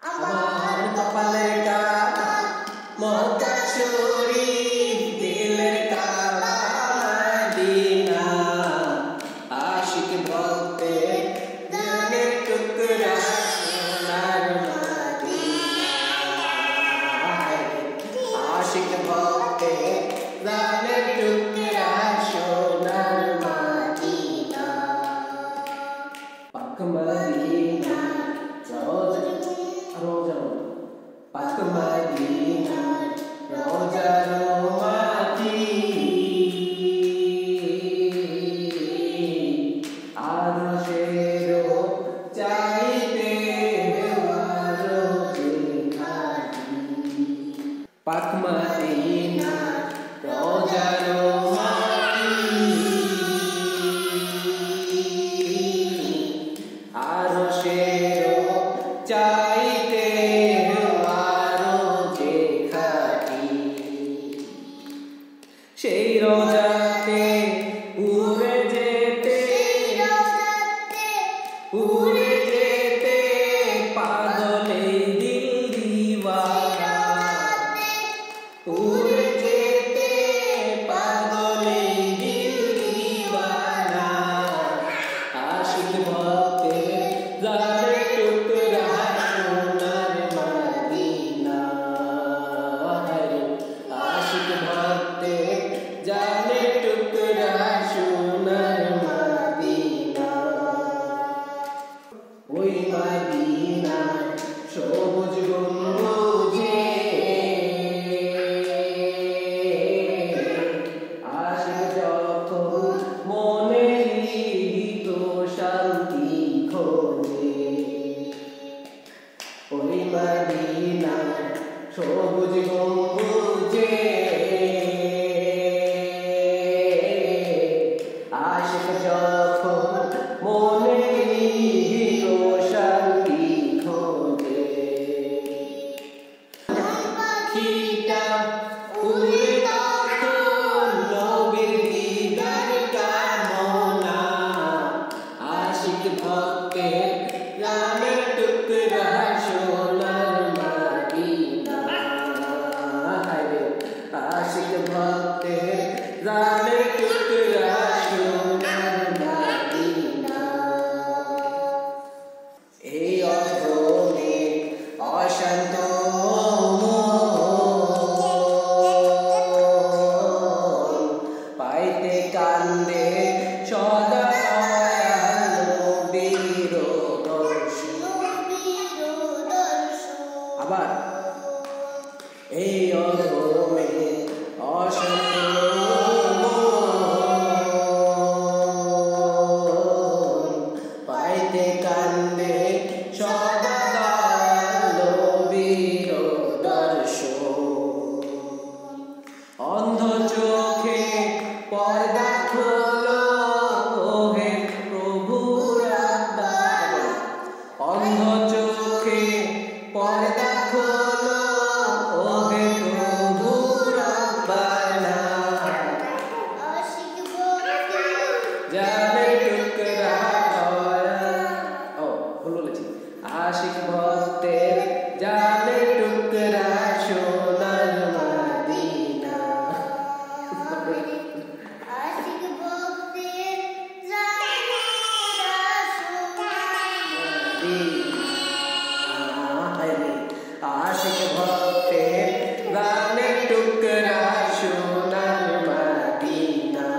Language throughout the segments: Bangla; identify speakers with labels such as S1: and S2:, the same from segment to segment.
S1: আমার কপালের কালা মক্কা শরীফ, দিলের কালা মদিনা, আশিক ভক্তের জানের টুকরা সোনার মদিনা, আশিক ভক্তের জানের টুকরা সোনার মদিনা, পাক মদিনা পাক মদিনার রওজার মাটি, আরশেরও চাইতে আরো যে খাটি, পাক মদিনার রওজার মাটি, আরশেরও চাইতে সেই রোজাতে উড়ে যেতে পাগলে দিল দিওয়ানা, উড়ে যেতে পাগলে দিল দিওয়ানা, আশিক ভক্তের জানের টুকরা সোনার মদিনা, আশিক ভক্তের জানের টুকরা সোনার মদিনা, ওই মদিনার সবুজ গম্বুজে আশিক যখন মনে নিহিত শান্তি খোঁজে, ওই মদিনার সবুজ গম্বুজে আশিক যখন মনে নিহিত শান্তি খোঁজে, পাখিটা উড়ে তখন নবীর দিদার কামনা, আশিক ভক্তের জানের টুকরা সোনার মদিনা, আশিক ভক্তের জানের টুকরা সোনার মদিনা, এই অধমে অশান্ত পাইতে কান্দে সদা নবীর দর্শন, আবার এই অধমে অশান্ত পাইতে কান্দে সদা নবীর দর্শন, অন্ধ চোখে পর্দা খোলো হে প্রভু রাব্বানা, অন্ধ চোখে পর্দা খোলো হে প্রভু রাব্বানা, জানের টুকরা ভুল বলেছি, আশিক ভক্তের জানের টুকরা সোনার মদিনা, আশিক ভক্তের জানের টুকরা সোনার মদিনা,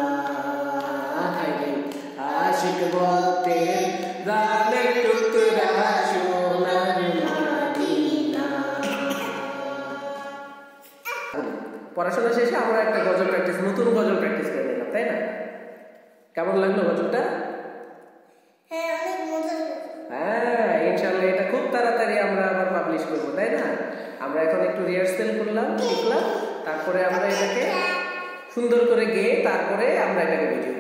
S1: আশিক ভক্তের জানের টুকরা সোনার মদিনা। পড়াশোনা শেষে আমরা একটা গজল প্র্যাকটিস, নতুন গজল প্র্যাকটিস করে নিলাম, তাই না? কেমন লাগলো গজলটা? হ্যাঁ, ইনশাআল্লাহ এটা খুব তাড়াতাড়ি আমরা আবার পাবলিশ করবো, তাই না? আমরা এখন একটু রিহার্সাল করলাম, শিখলাম, তারপরে আমরা এটাকে সুন্দর করে গেয়ে তারপরে আমরা এটাকে ভিডিও